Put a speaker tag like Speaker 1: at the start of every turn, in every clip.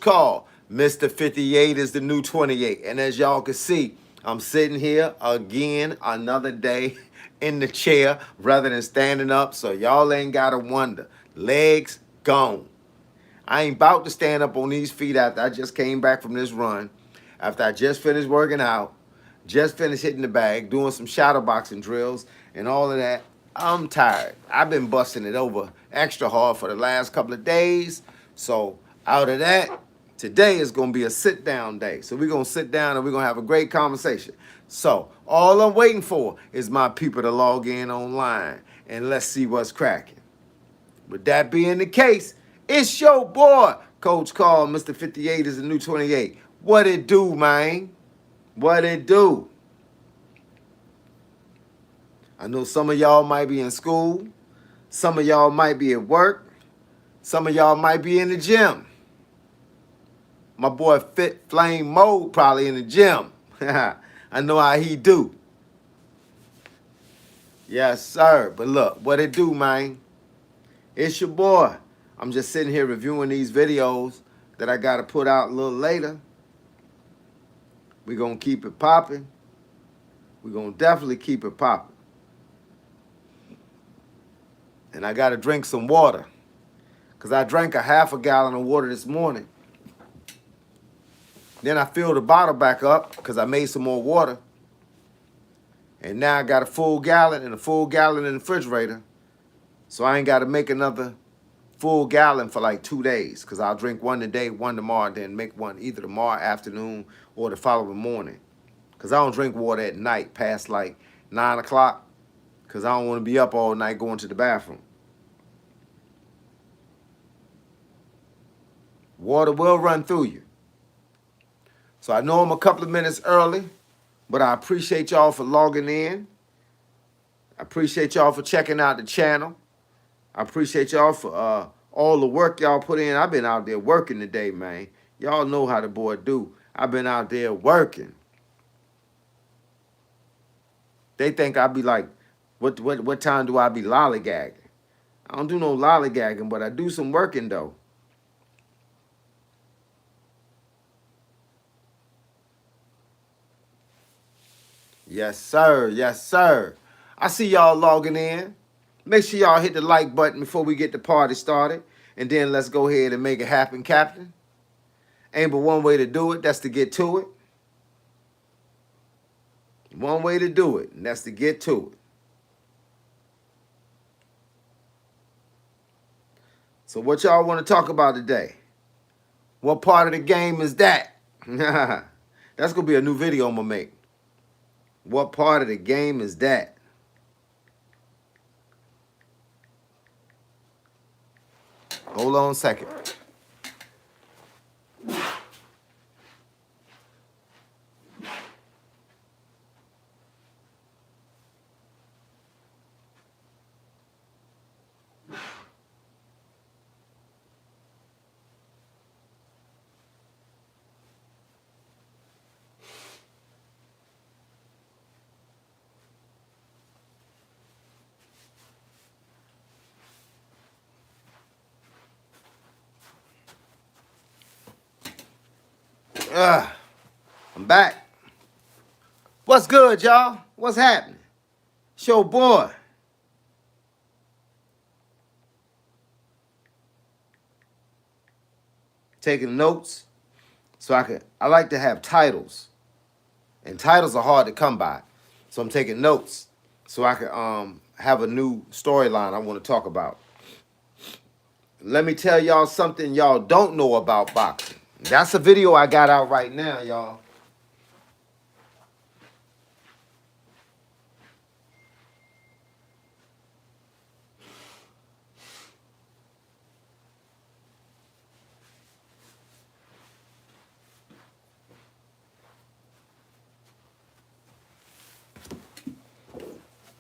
Speaker 1: Carl. Mr. 58 is the new 28. And as y'all can see, I'm sitting here again another day in the chair rather than standing up. So y'all ain't got to wonder. Legs gone. I ain't about to stand up on these feet after I just came back from this run. After I just finished working out. Just finished hitting the bag, doing some shadow boxing drills and all of that. I'm tired. I've been busting it over extra hard for the last couple of days. So out of that, today is going to be a sit-down day. So we're going to sit down and we're going to have a great conversation. So all I'm waiting for is my people to log in online and let's see what's cracking. With that being the case, it's your boy, Coach Carl. Mr. 58 is the new 28. What it do, man? What it do? I know some of y'all might be in school. Some of y'all might be at work. Some of y'all might be in the gym. My boy Fit Flame Mode probably in the gym. I know how he do. Yes, sir. But look, what it do, man? It's your boy. I'm just sitting here reviewing these videos that I got to put out a little later. We're going to keep it popping. We're going to definitely keep it popping. And I got to drink some water. Because I drank a half a gallon of water this morning. Then I filled the bottle back up because I made some more water. And now I got a full gallon and a full gallon in the refrigerator. So I ain't got to make another full gallon for like 2 days. Because I'll drink one today, one tomorrow, then make one either tomorrow afternoon or the following morning. Because I don't drink water at night past like 9 o'clock. Because I don't want to be up all night going to the bathroom. Water will run through you. So I know I'm a couple of minutes early, but I appreciate y'all for logging in. I appreciate y'all for checking out the channel. I appreciate y'all for all the work y'all put in. I've been out there working today, man. Y'all know how the boy do. I've been out there working. They think I be like, what time do I be lollygagging? I don't do no lollygagging, but I do some working, though. Yes, sir. Yes, sir. I see y'all logging in. Make sure y'all hit the like button before we get the party started. And then let's go ahead and make it happen, Captain. Ain't but one way to do it. That's to get to it. One way to do it, and that's to get to it. So what y'all want to talk about today? What part of the game is that? That's going to be a new video I'm going to make. What part of the game is that? Hold on a second. I'm back. What's good, y'all? What's happening? It's your boy. Taking notes. So I like to have titles. And titles are hard to come by. So I'm taking notes so I can have a new storyline I want to talk about. Let me tell y'all something y'all don't know about boxing. That's a video I got out right now, y'all.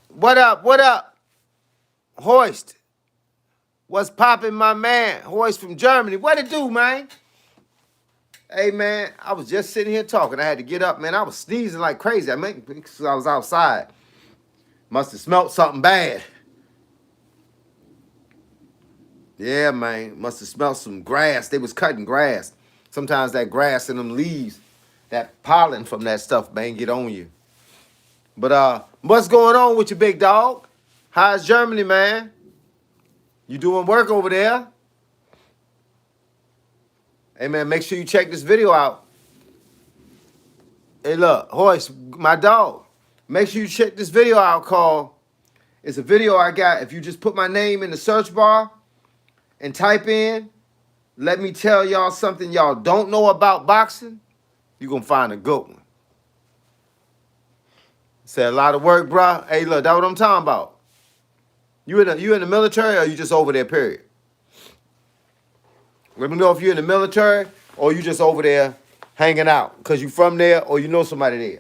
Speaker 1: What up? What up? Hoist. What's poppin', my man? Hoist from Germany. What it do, man? Hey, man, I was just sitting here talking. I had to get up, man. I was sneezing like crazy. I mean, because I was outside. Must have smelt something bad. Yeah, man. Must have smelled some grass. They was cutting grass. Sometimes that grass and them leaves, that pollen from that stuff, man, get on you. But what's going on with you, big dog? How's Germany, man? You doing work over there? Hey, man, make sure you check this video out. Hey, look, Hoist, my dog. Make sure you check this video out called, it's a video I got. If you just put my name in the search bar and type in, let me tell y'all something y'all don't know about boxing, you're going to find a good one. Said a lot of work, bro. Hey, look, that's what I'm talking about. You in the military or you just over there, period? Let me know if you're in the military or you just over there hanging out because you from there or you know somebody there.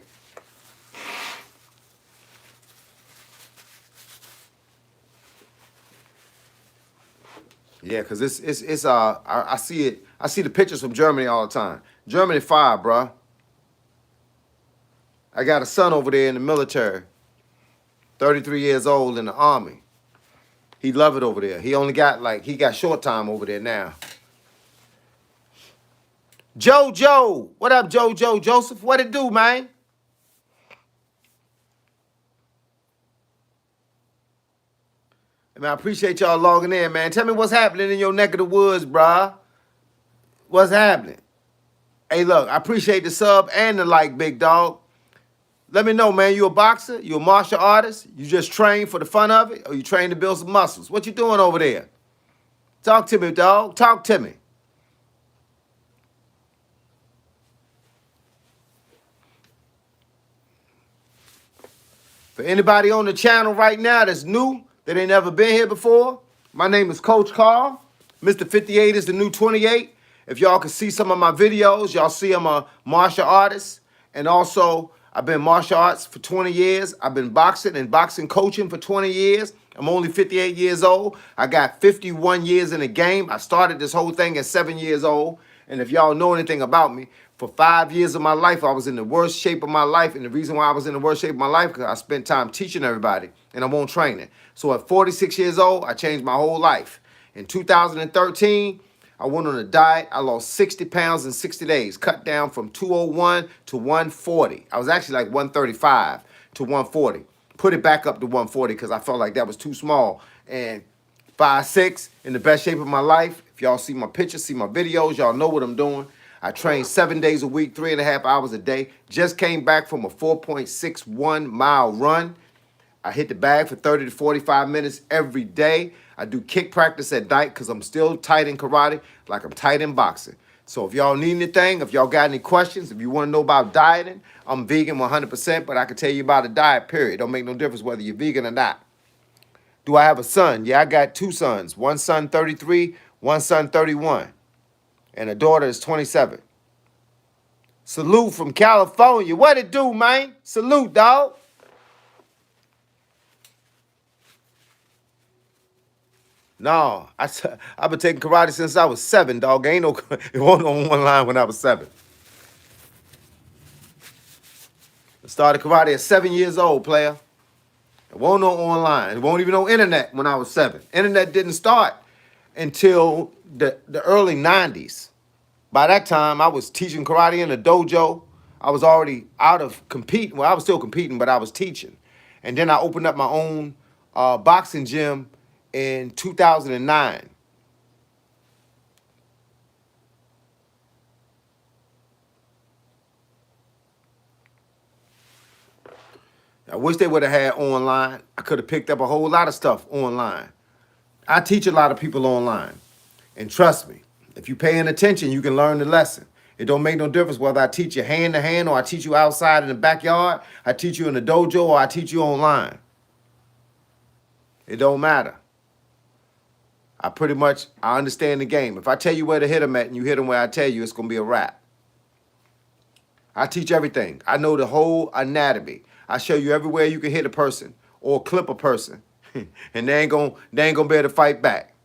Speaker 1: Yeah, because I see it. I see the pictures from Germany all the time. Germany fire, bro. I got a son over there in the military, 33 years old in the army. He love it over there. He only got he got short time over there now. JoJo, what up, JoJo Joseph? What it do, man? I mean, I appreciate y'all logging in, man. Tell me what's happening in your neck of the woods, bruh. What's happening? Hey, look, I appreciate the sub and the like, big dog. Let me know, man. You a boxer? You a martial artist? You just train for the fun of it? Or you train to build some muscles? What you doing over there? Talk to me, dog. Talk to me. For anybody on the channel right now that's new, that ain't never been here before, my name is Coach Carl. Mr. 58 is the new 28. If y'all can see some of my videos, y'all see I'm a martial artist. And also, I've been martial arts for 20 years. I've been boxing and boxing coaching for 20 years. I'm only 58 years old. I got 51 years in the game. I started this whole thing at 7 years old. And if y'all know anything about me, for 5 years of my life, I was in the worst shape of my life. And the reason why I was in the worst shape of my life, because I spent time teaching everybody and I won't training. So at 46 years old, I changed my whole life. In 2013, I went on a diet. I lost 60 pounds in 60 days, cut down from 201 to 140. I was actually like 135 to 140. Put it back up to 140 because I felt like that was too small. And 5'6", in the best shape of my life. If y'all see my pictures, see my videos, y'all know what I'm doing. I train 7 days a week, 3.5 hours a day. Just came back from a 4.61 mile run. I hit the bag for 30 to 45 minutes every day. I do kick practice at night because I'm still tight in karate like I'm tight in boxing. So if y'all need anything, if y'all got any questions, if you want to know about dieting, I'm vegan 100%, but I can tell you about a diet, period. Don't make no difference whether you're vegan or not. Do I have a son? Yeah, I got 2 sons. One son 33, one son 31, and a daughter is 27. Salute from California. What it do, man? Salute, dog. No, I've been taking karate since I was 7, dog. Ain't no, it wasn't on one line when I was 7. I started karate at 7 years old, player. It won't no online. It won't even no internet when I was 7. Internet didn't start until the early 90s. By that time, I was teaching karate in a dojo. I was already out of competing. Well, I was still competing, but I was teaching. And then I opened up my own boxing gym in 2009. I wish they would have had online. I could have picked up a whole lot of stuff online. I teach a lot of people online. And trust me, if you're paying attention, you can learn the lesson. It don't make no difference whether I teach you hand to hand or I teach you outside in the backyard, I teach you in the dojo or I teach you online. It don't matter. I understand the game. If I tell you where to hit them at and you hit them where I tell you, it's going to be a wrap. I teach everything. I know the whole anatomy. I show you everywhere you can hit a person or clip a person, and they ain't gonna be able to fight back.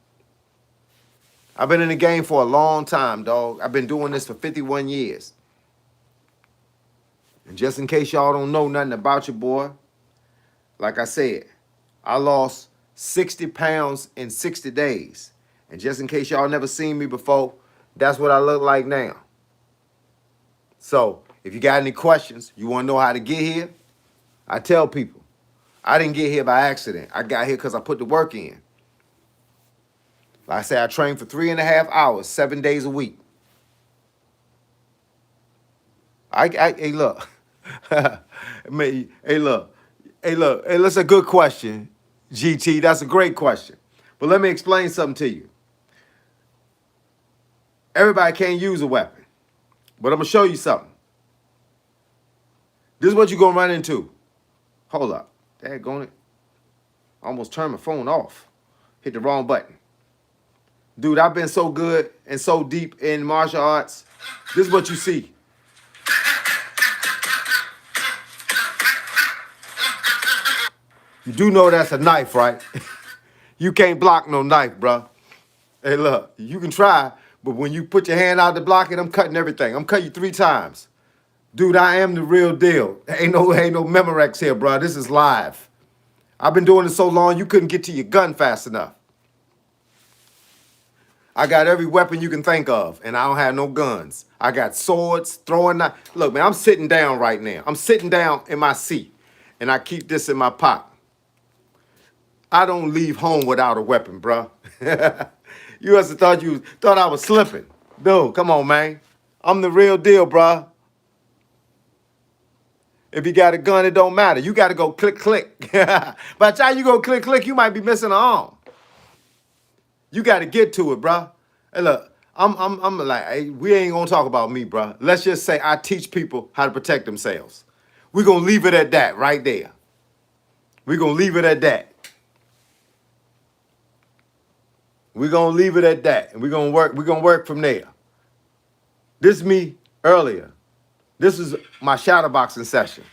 Speaker 1: I've been in the game for a long time, dog. I've been doing this for 51 years. And just in case y'all don't know nothing about your boy, like I said, I lost 60 pounds in 60 days. And just in case y'all never seen me before, that's what I look like now. So if you got any questions, you want to know how to get here, I tell people, I didn't get here by accident. I got here because I put the work in. Like I say, I trained for 3.5 hours, 7 days a week. Hey, look. Hey, look. Hey, that's a good question, GT. That's a great question. But let me explain something to you. Everybody can't use a weapon, but I'm going to show you something. This is what you're going to run into. Hold up. Daggone it. I almost turned my phone off. Hit the wrong button. Dude, I've been so good and so deep in martial arts. This is what you see. You do know that's a knife, right? You can't block no knife, bro. Hey, look, you can try, but when you put your hand out to block it, I'm cutting everything. I'm cutting you 3 times. Dude, I am the real deal. Ain't no Memorex here, bro. This is live. I've been doing it so long, you couldn't get to your gun fast enough. I got every weapon you can think of, and I don't have no guns. I got swords, throwing knives. Look, man, I'm sitting down right now. I'm sitting down in my seat, and I keep this in my pocket. I don't leave home without a weapon, bro. You must have thought I was slipping. Dude, come on, man. I'm the real deal, bro. If you got a gun, it don't matter. You got to go click, click. By the time you go click, click, you might be missing an arm. You got to get to it, bro. Hey, look, I'm like, hey, we ain't gonna talk about me, bro. Let's just say I teach people how to protect themselves. We're gonna leave it at that right there. We're gonna leave it at that. We're gonna leave it at that, and we're gonna work from there. This is me earlier. This is my shadowboxing session.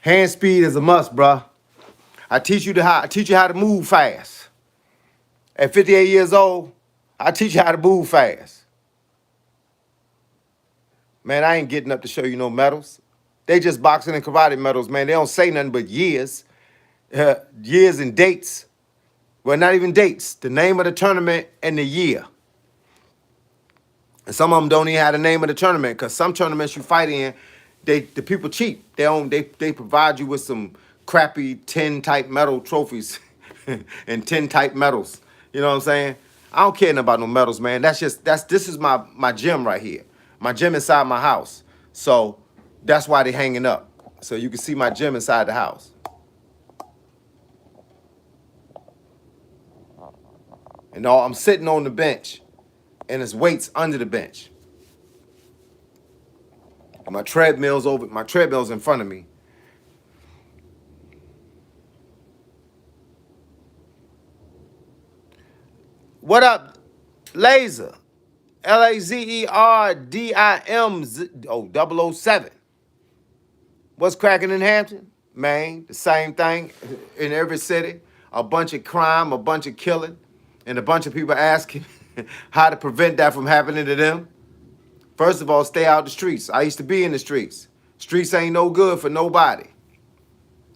Speaker 1: Hand speed is a must, bro. I teach you how to move fast. At 58 years old, I teach you how to move fast. Man, I ain't getting up to show you no medals. They just boxing and karate medals, man. They don't say nothing but years. Years and dates. Well, not even dates. The name of the tournament and the year. And some of them don't even have the name of the tournament, because some tournaments you fight in, the people cheat. They provide you with some crappy tin type medal trophies and tin type medals. You know what I'm saying? I don't care nothing about no medals, man. This is my gym right here. My gym inside my house. So that's why they hanging up. So you can see my gym inside the house. And I'm sitting on the bench, and there's weights under the bench. My treadmill's in front of me. What up, Laser? LAZERDIM 007. What's cracking in Hampton? Man, the same thing in every city. A bunch of crime, a bunch of killing, and a bunch of people asking how to prevent that from happening to them. First of all, stay out the streets. I used to be in the streets. Streets ain't no good for nobody.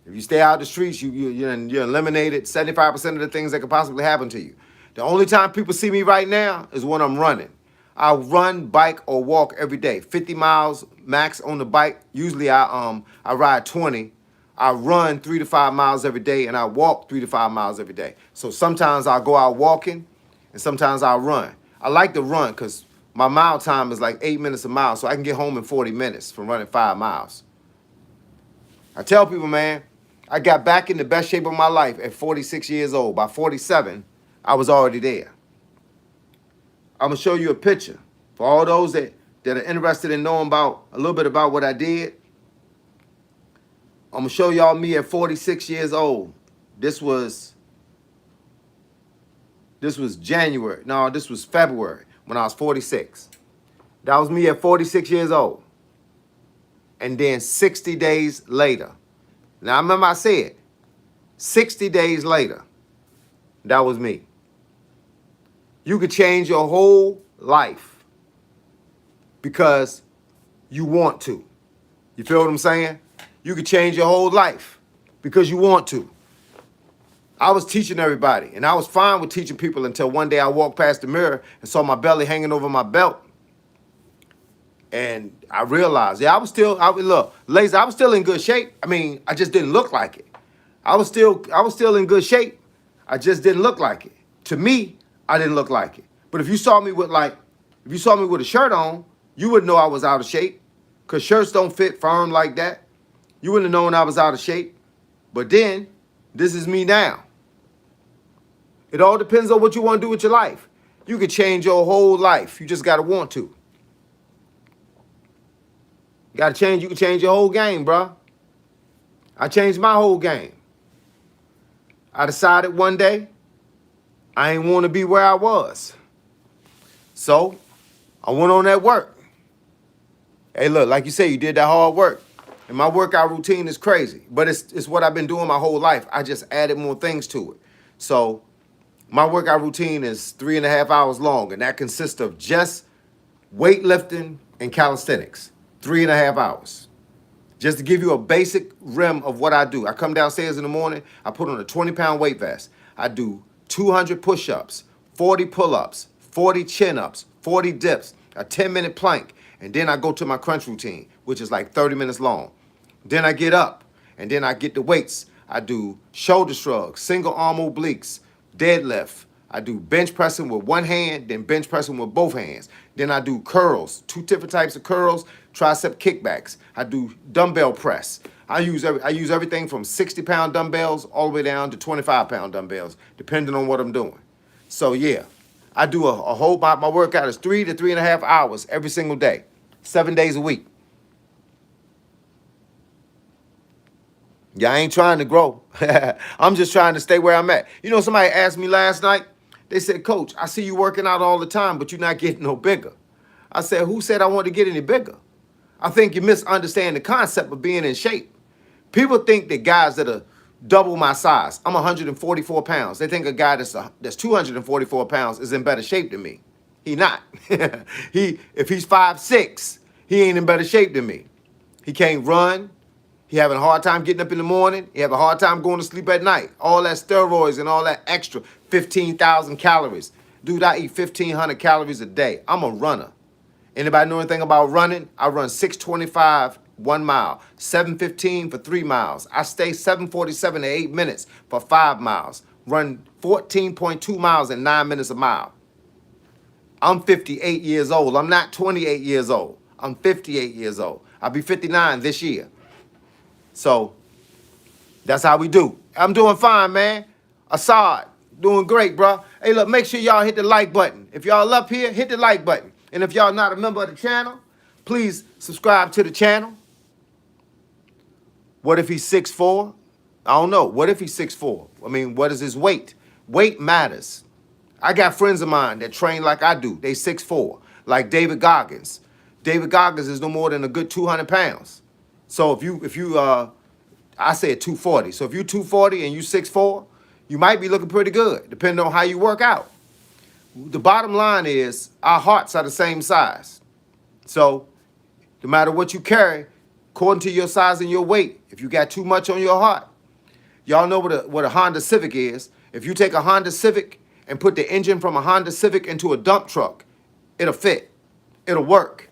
Speaker 1: If you stay out the streets, you eliminated 75% of the things that could possibly happen to you. The only time people see me right now is when I'm running. I run, bike, or walk every day. 50 miles max on the bike. Usually I ride 20. I run 3 to 5 miles every day, and I walk 3 to 5 miles every day. So sometimes I'll go out walking, and sometimes I'll run. I like to run because my mile time is like 8 minutes a mile, so I can get home in 40 minutes from running 5 miles. I tell people, man, I got back in the best shape of my life at 46 years old. By 47, I was already there. I'm going to show you a picture. For all those that are interested in knowing about a little bit about what I did, I'm going to show y'all me at 46 years old. This was January. No, this was February when I was 46. That was me at 46 years old. And then 60 days later. Now, remember I said, 60 days later, that was me. You could change your whole life because you want to. You feel what I'm saying? You could change your whole life because you want to. I was teaching everybody, and I was fine with teaching people until one day I walked past the mirror and saw my belly hanging over my belt. And I realized, yeah, look, ladies, I was still in good shape. I mean, I just didn't look like it. I was still in good shape. I just didn't look like it. To me, I didn't look like it. But if you saw me with a shirt on, you would know I was out of shape. Because shirts don't fit firm like that. You wouldn't have known I was out of shape. But then, this is me now. It all depends on what you want to do with your life. You can change your whole life. You just gotta want to. You can change your whole game, bro. I changed my whole game. I decided one day I ain't want to be where I was. So I went on that work. Hey, look, like you say, you did that hard work. And my workout routine is crazy. But it's what I've been doing my whole life. I just added more things to it. So my workout routine is 3.5 hours long. And that consists of just weightlifting and calisthenics. 3.5 hours. Just to give you a basic rim of what I do. I come downstairs in the morning, I put on a 20-pound weight vest. I do 200 push-ups, 40 pull-ups, 40 chin-ups, 40 dips, a 10-minute plank, and then I go to my crunch routine, which is like 30 minutes long. Then I get up, and then I get the weights. I do shoulder shrugs, single arm obliques, deadlift. I do bench pressing with one hand, then bench pressing with both hands. Then I do curls, 2 different types of curls, tricep kickbacks. I do dumbbell press. I use everything from 60-pound dumbbells all the way down to 25-pound dumbbells, depending on what I'm doing. So yeah, I do a whole, my workout is 3 to 3.5 hours every single day, 7 days a week. Yeah, I ain't trying to grow. I'm just trying to stay where I'm at. You know, somebody asked me last night, they said, Coach, I see you working out all the time, but you're not getting no bigger. I said, who said I want to get any bigger? I think you misunderstand the concept of being in shape. People think that guys that are double my size, I'm 144 pounds. They think a guy that's 244 pounds is in better shape than me. He not. If he's 5'6", he ain't in better shape than me. He can't run. He having a hard time getting up in the morning. He have a hard time going to sleep at night. All that steroids and all that extra 15,000 calories. Dude, I eat 1,500 calories a day. I'm a runner. Anybody know anything about running? I run 6:25 1 mile, 7:15 for 3 miles. I stay 7:47 to 8 minutes for 5 miles. Run 14.2 miles in 9 minutes a mile. I'm 58 years old. I'm not 28 years old. I'm 58 years old. I'll be 59 this year. So that's how we do. I'm doing fine, man. Assad, doing great, bro. Hey, look, make sure y'all hit the like button. If y'all up here, hit the like button. And if y'all not a member of the channel, please subscribe to the channel. What if he's 6'4"? I don't know. What if he's 6'4"? I mean, what is his weight? Weight matters. I got friends of mine that train like I do. They 6'4", like David Goggins. David Goggins is no more than a good 200 pounds. So I said 240. So if you're 240 and you 6'4", you might be looking pretty good, depending on how you work out. The bottom line is our hearts are the same size. So no matter what you carry, according to your size and your weight, if you got too much on your heart, y'all know what a Honda Civic is. If you take a Honda Civic and put the engine from a Honda Civic into a dump truck, it'll fit. It'll work.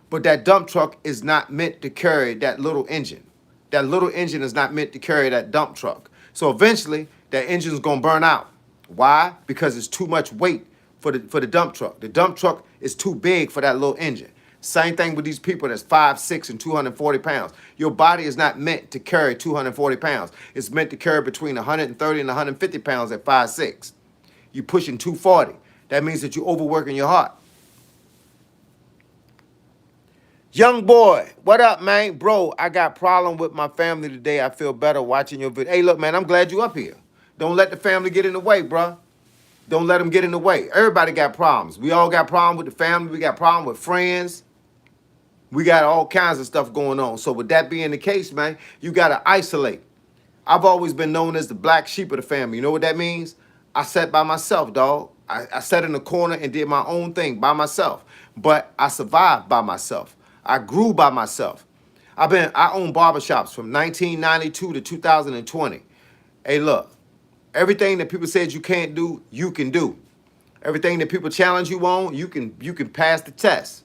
Speaker 1: But that dump truck is not meant to carry that little engine. That little engine is not meant to carry that dump truck. So eventually, that engine's gonna burn out. Why? Because it's too much weight for the dump truck. The dump truck is too big for that little engine. Same thing with these people that's 5'6" and 240 pounds. Your body is not meant to carry 240 pounds. It's meant to carry between 130 and 150 pounds at 5'6". You're pushing 240. That means that you're overworking your heart. Young boy, what up, man? Bro, I got problem with my family today. I feel better watching your video. Hey, look, man, I'm glad you up here. Don't let the family get in the way, bro. Don't let them get in the way. Everybody got problems. We all got problems with the family. We got problems with friends. We got all kinds of stuff going on. So with that being the case, man, you got to isolate. I've always been known as the black sheep of the family. You know what that means? I sat by myself, dog. I sat in the corner and did my own thing by myself. But I survived by myself. I grew by myself. I own barbershops from 1992 to 2020. Hey, look, everything that people said you can't do, you can do. Everything that people challenge you on, you can pass the test.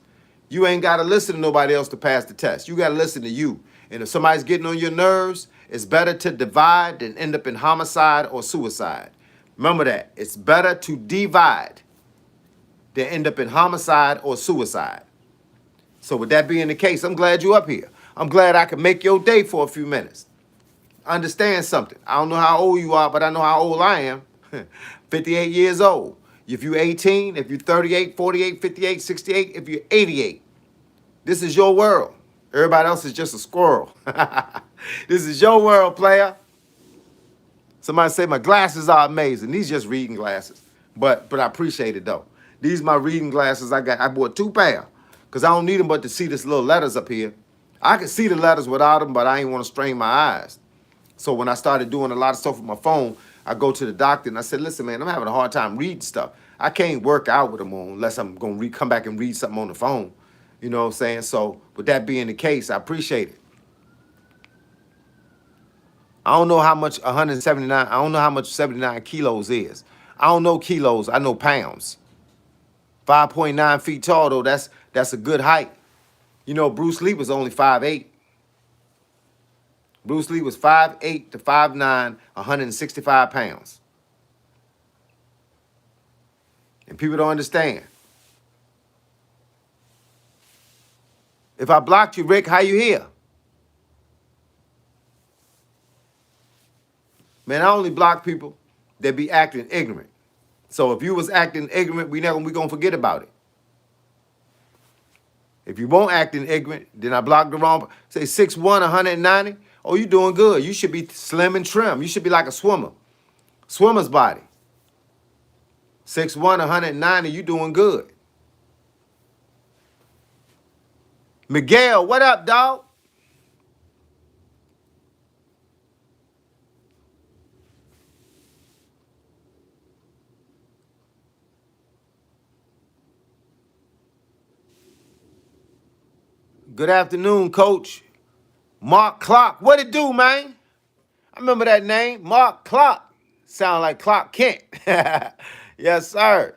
Speaker 1: You ain't gotta listen to nobody else to pass the test. You gotta listen to you. And if somebody's getting on your nerves, it's better to divide than end up in homicide or suicide. Remember that. It's better to divide than end up in homicide or suicide. So with that being the case, I'm glad you're up here. I'm glad I could make your day for a few minutes. Understand something. I don't know how old you are, but I know how old I am. 58 years old. If you're 18, if you're 38, 48, 58, 68, if you're 88, this is your world. Everybody else is just a squirrel. This is your world, player. Somebody say my glasses are amazing. These just reading glasses. But I appreciate it though. These my reading glasses I got. I bought 2 pair because I don't need them but to see this little letters up here. I can see the letters without them, but I ain't want to strain my eyes. So when I started doing a lot of stuff with my phone, I go to the doctor and I said, listen, man, I'm having a hard time reading stuff. I can't work out with them on unless I'm going to come back and read something on the phone. You know what I'm saying? So with that being the case, I appreciate it. I don't know how much 179, I don't know how much 79 kilos is. I don't know kilos, I know pounds. 5.9 feet tall, though, that's a good height. You know, Bruce Lee was only 5'8". Bruce Lee was 5'8" to 5'9", 165 pounds. And people don't understand. If I blocked you, Rick, how you here? Man, I only block people that be acting ignorant. So if you was acting ignorant, we gonna forget about it. If you won't acting ignorant, then I block the wrong. Say 6'1", 190. Oh, you doing good. You should be slim and trim. You should be like a swimmer. Swimmer's body. 6'1", 190, you doing good. Miguel, what up, dog? Good afternoon, Coach. Mark Clark. What it do, man? I remember that name, Mark Clark. Sound like Clark Kent. Yes, sir.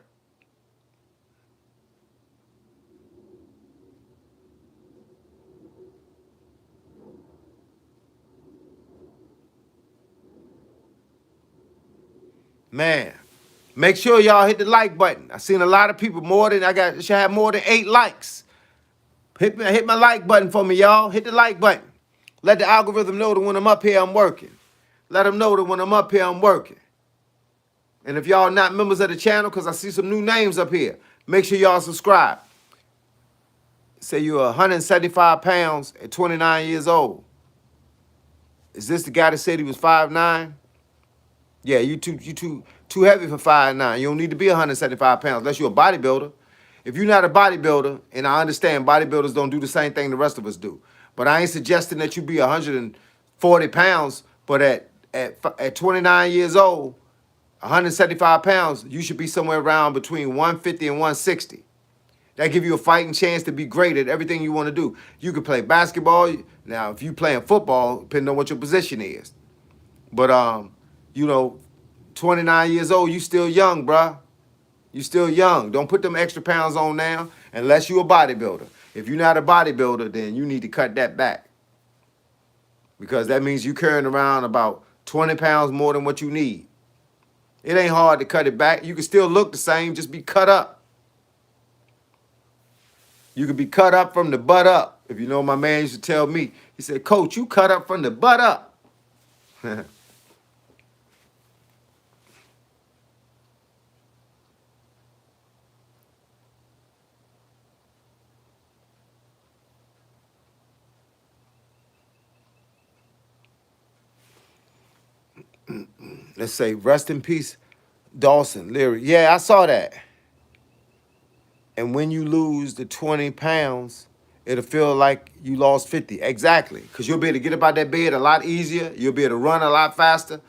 Speaker 1: Man, make sure y'all hit the like button. I seen a lot of people should have more than 8 likes. Hit my like button for me, y'all. Hit the like button. Let the algorithm know that when I'm up here, I'm working. Let them know that when I'm up here, I'm working. And if y'all not members of the channel, because I see some new names up here, make sure y'all subscribe. Say you're 175 pounds at 29 years old. Is this the guy that said he was 5'9"? Yeah, you too heavy for 5'9". You don't need to be 175 pounds unless you're a bodybuilder. If you're not a bodybuilder, and I understand bodybuilders don't do the same thing the rest of us do, but I ain't suggesting that you be 140 pounds, but at 29 years old, 175 pounds, you should be somewhere around between 150 and 160. That give you a fighting chance to be great at everything you want to do. You can play basketball. Now, if you playing football, depending on what your position is. But, you know, 29 years old, you still young, bruh. You still young. Don't put them extra pounds on now unless you're a bodybuilder. If you're not a bodybuilder, then you need to cut that back. Because that means you carrying around about 20 pounds more than what you need. It ain't hard to cut it back. You can still look the same, just be cut up. You can be cut up from the butt up. If you know, my man used to tell me, he said, Coach, you cut up from the butt up. Let's say, rest in peace, Dawson Leary. Yeah, I saw that. And when you lose the 20 pounds, it'll feel like you lost 50. Exactly. Because you'll be able to get up out that bed a lot easier. You'll be able to run a lot faster.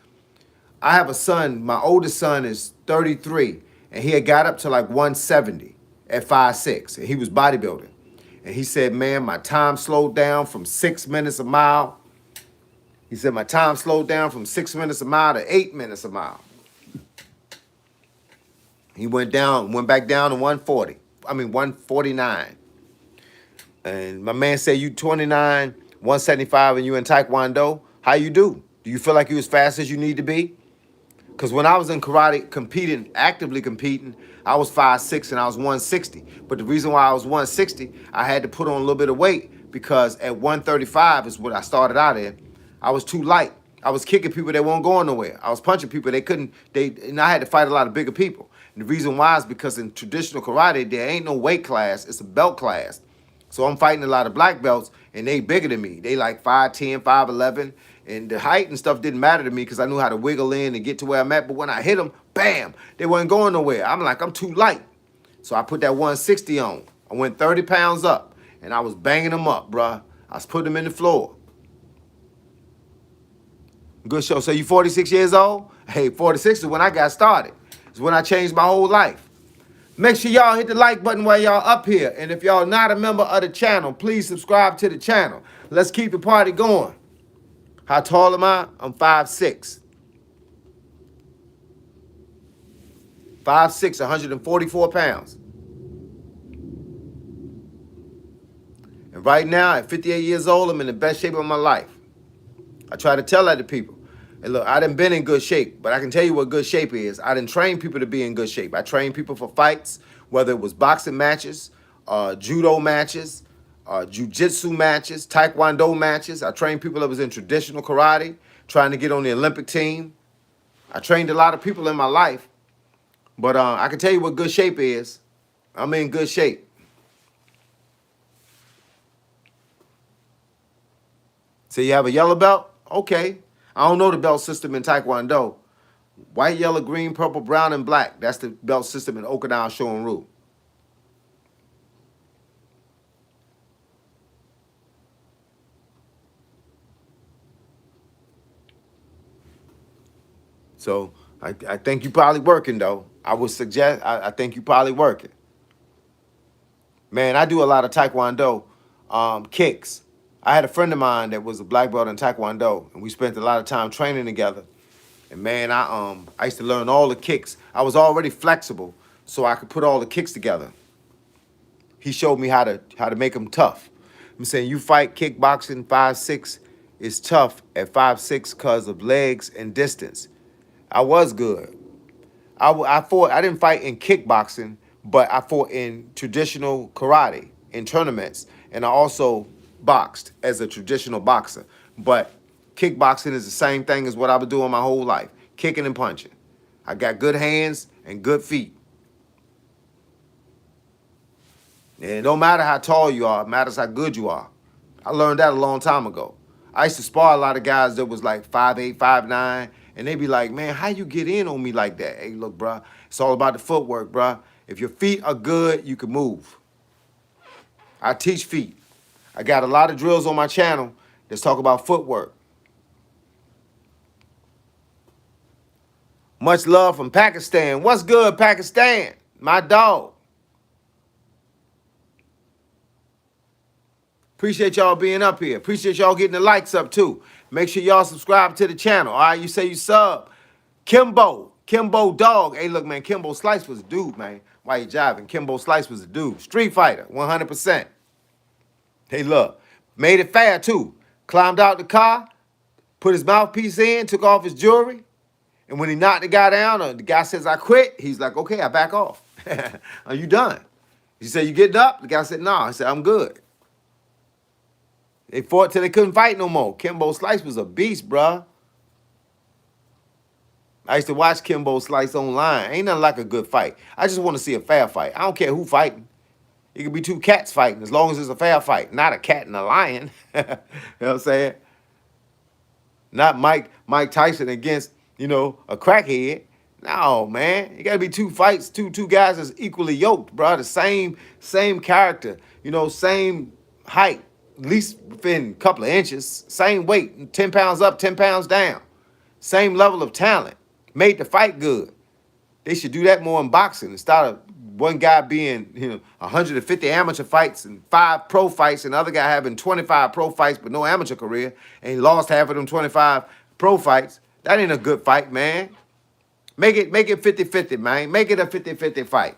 Speaker 1: I have a son. My oldest son is 33, and he had got up to like 170 at 5'6", and he was bodybuilding. And he said, man, my time slowed down from 6 minutes a mile. He said, my time slowed down from 6 minutes a mile to 8 minutes a mile. He went back down to 149. And my man said, you 29, 175, and you in Taekwondo. How you do? Do you feel like you as fast as you need to be? Because when I was in karate actively competing, I was 5'6" and I was 160. But the reason why I was 160, I had to put on a little bit of weight because at 135 is what I started out in. I was too light. I was kicking people that weren't going nowhere. I was punching people and I had to fight a lot of bigger people. And the reason why is because in traditional karate, there ain't no weight class. It's a belt class. So I'm fighting a lot of black belts, and they bigger than me. They like 5'10", 5'11", and the height and stuff didn't matter to me because I knew how to wiggle in and get to where I'm at. But when I hit them, bam, they weren't going nowhere. I'm like, I'm too light. So I put that 160 on. I went 30 pounds up, and I was banging them up, bruh. I was putting them in the floor. Good show. So you 46 years old? Hey, 46 is when I got started. It's when I changed my whole life. Make sure y'all hit the like button while y'all up here. And if y'all not a member of the channel, please subscribe to the channel. Let's keep the party going. How tall am I? I'm 5'6". 5'6", 144 pounds. And right now, at 58 years old, I'm in the best shape of my life. I try to tell that to people. And look, I done been in good shape, but I can tell you what good shape is. I done trained people to be in good shape. I trained people for fights, whether it was boxing matches, judo matches, jiu-jitsu matches, taekwondo matches. I trained people that was in traditional karate, trying to get on the Olympic team. I trained a lot of people in my life, but I can tell you what good shape is. I'm in good shape. So you have a yellow belt? Okay. I don't know the belt system in Taekwondo. White, yellow, green, purple, brown, and black. That's the belt system in Okinawa Shorin-ryu. So I think you probably working, though. I would suggest, I think you probably working. Man, I do a lot of Taekwondo kicks. I had a friend of mine that was a black belt in Taekwondo, and we spent a lot of time training together. And man, I used to learn all the kicks. I was already flexible, so I could put all the kicks together. He showed me how to make them tough. I'm saying you fight kickboxing 5'6" is tough at 5'6" because of legs and distance. I was good. I fought. I didn't fight in kickboxing, but I fought in traditional karate in tournaments, and I also boxed as a traditional boxer. But kickboxing is the same thing as what I've been doing my whole life, kicking and punching. I got good hands and good feet. And it don't matter how tall you are, it matters how good you are. I learned that a long time ago. I used to spar a lot of guys that was like 5'8", 5'9", and they be like, man, how you get in on me like that? Hey, look, bruh, it's all about the footwork, bruh. If your feet are good, you can move. I teach feet. I got a lot of drills on my channel that talk about footwork. Much love from Pakistan. What's good, Pakistan? My dog. Appreciate y'all being up here. Appreciate y'all getting the likes up too. Make sure y'all subscribe to the channel. All right, you say you sub. Kimbo Dog. Hey, look, man, Kimbo Slice was a dude, man. Why you jiving? Kimbo Slice was a dude. Street fighter, 100%. Hey, look, made it fair too. Climbed out the car, put his mouthpiece in, took off his jewelry. And when he knocked the guy down, or the guy says, I quit, he's like, okay, I back off. Are you done? He said, you getting up? The guy said, no. He said, I'm good. They fought till they couldn't fight no more. Kimbo Slice was a beast, bruh. I used to watch Kimbo Slice online. Ain't nothing like a good fight. I just want to see a fair fight. I don't care who fighting. It could be two cats fighting as long as it's a fair fight. Not a cat and a lion. You know what I'm saying? Not Mike Tyson against, a crackhead. No, man. You got to be two fights, two guys that's equally yoked, bro. The same character, same height. At least within a couple of inches, same weight, 10 pounds up, 10 pounds down, same level of talent. Made the fight good. They should do that more in boxing instead of one guy being, 150 amateur fights and 5 pro fights, and the other guy having 25 pro fights but no amateur career, and he lost half of them 25 pro fights. That ain't a good fight, man. Make it 50-50, man. Make it a 50-50 fight.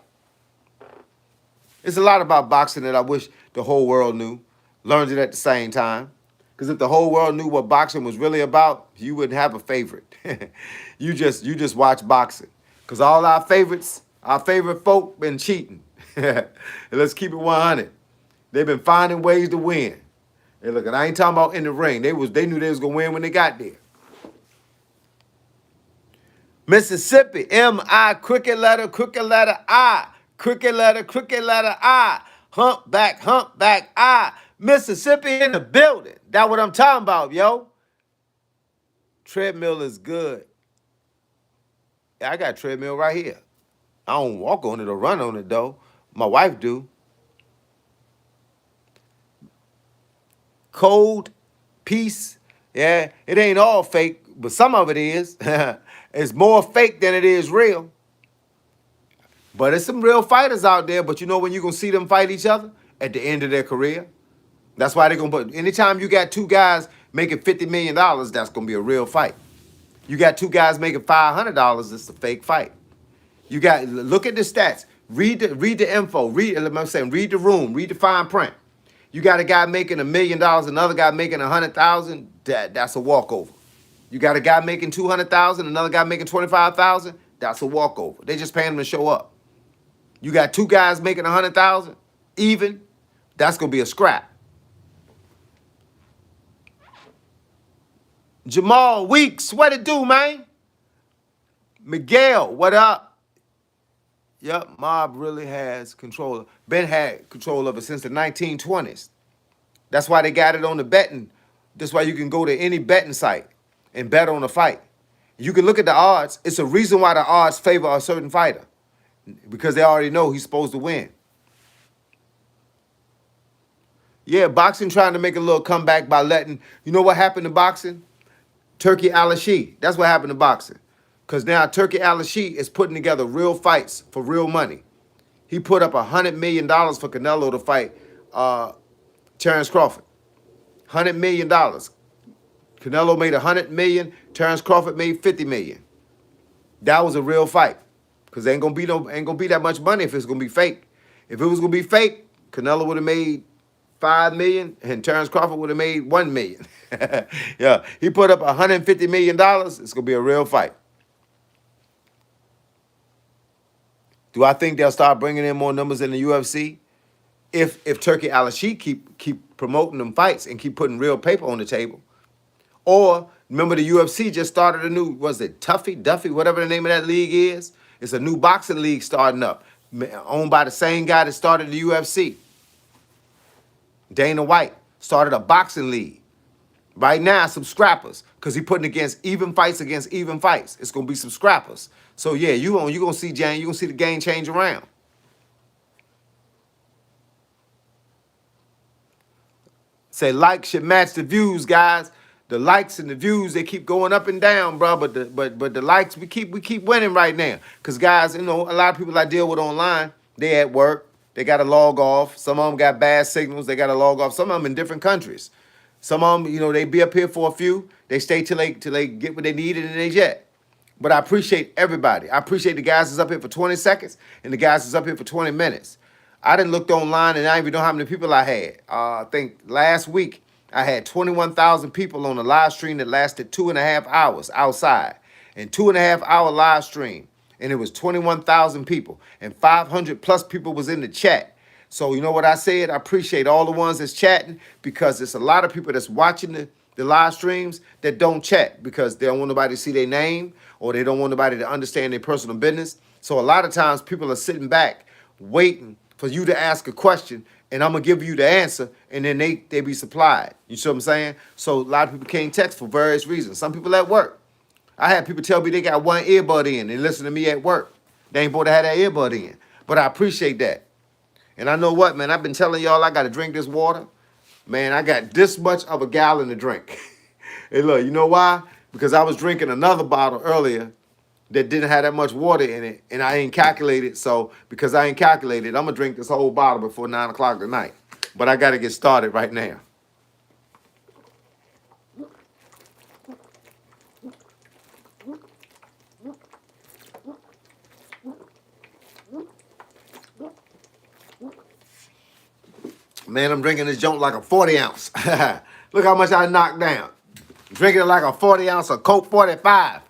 Speaker 1: It's a lot about boxing that I wish the whole world knew, learned it at the same time. Because if the whole world knew what boxing was really about, you wouldn't have a favorite. you just watch boxing. Because all our favorite folk been cheating. And let's keep it 100. They've been finding ways to win. Hey, look, and I ain't talking about in the ring. They knew they was gonna win when they got there. Mississippi, M-I, crooked letter I. Crooked letter I. Humpback, I. Mississippi in the building. That's what I'm talking about, yo. Treadmill is good. Yeah, I got a treadmill right here. I don't walk on it or run on it, though. My wife do. Cold, peace. Yeah, it ain't all fake, but some of it is. It's more fake than it is real. But there's some real fighters out there, but you know when you're going to see them fight each other? At the end of their career. That's why they're going to put, anytime you got 2 guys making $50 million, that's going to be a real fight. You got 2 guys making $500, it's a fake fight. You got, look at the stats. Read the info. Read the room. Read the fine print. You got a guy making $1 million, another guy making 100,000. That's a walkover. You got a guy making 200,000, another guy making 25,000. That's a walkover. They just paying them to show up. You got 2 guys making 100,000, even. That's gonna be a scrap. Jamal Weeks, what it do, man? Miguel, what up? Yep, Mob really has control. Ben had control of it since the 1920s. That's why they got it on the betting. That's why you can go to any betting site and bet on a fight. You can look at the odds. It's a reason why the odds favor a certain fighter. Because they already know he's supposed to win. Yeah, boxing trying to make a little comeback by letting, you know what happened to boxing? Turki Al-Sheikh. That's what happened to boxing. Because now Turki Al-Sheikh is putting together real fights for real money. He put up $100 million for Canelo to fight Terrence Crawford. $100 million. Canelo made $100 million. Terrence Crawford made $50 million. That was a real fight. Because ain't gonna be that much money if it's gonna be fake. If it was gonna be fake, Canelo would have made $5 million and Terrence Crawford would have made $1 million. Yeah, he put up $150 million. It's gonna be a real fight. Do I think they'll start bringing in more numbers in the UFC? If Turki Al-Sheikh keep promoting them fights and keep putting real paper on the table. Or remember the UFC just started a new, was it Duffy, whatever the name of that league is? It's a new boxing league starting up, owned by the same guy that started the UFC. Dana White started a boxing league. Right now, some scrappers, because he putting even fights against even fights. It's gonna be some scrappers. So yeah, you gonna see Jane, you gonna see the game change around. Say likes should match the views, guys. The likes and the views, they keep going up and down, bro. But the likes, we keep winning right now. Cause guys, a lot of people I deal with online, they at work, they gotta log off. Some of them got bad signals, they gotta log off. Some of them in different countries. Some of them, they be up here for a few. They stay till they get what they need and then they jet. But I appreciate everybody. I appreciate the guys that's up here for 20 seconds and the guys that's up here for 20 minutes. I done looked online and I don't even know how many people I had. I think last week I had 21,000 people on a live stream that lasted 2.5 hours outside. And 2.5 hour live stream. And it was 21,000 people. And 500 plus people was in the chat. So you know what I said? I appreciate all the ones that's chatting because there's a lot of people that's watching the live streams that don't chat because they don't want nobody to see their name or they don't want nobody to understand their personal business. So a lot of times people are sitting back waiting for you to ask a question and I'm going to give you the answer and then they be supplied. You see what I'm saying? So a lot of people can't text for various reasons. Some people at work. I had people tell me they got one earbud in and listen to me at work. They ain't supposed to have that earbud in. But I appreciate that. And I know what, man, I've been telling y'all I got to drink this water. Man, I got this much of a gallon to drink. Hey, look, you know why? Because I was drinking another bottle earlier that didn't have that much water in it, and I ain't calculated. So because I ain't calculated, I'm gonna drink this whole bottle before 9 o'clock tonight. But I gotta get started right now. Man, I'm drinking this joint like a 40 ounce. Look how much I knocked down. Drinking it like a 40 ounce of Coke 45.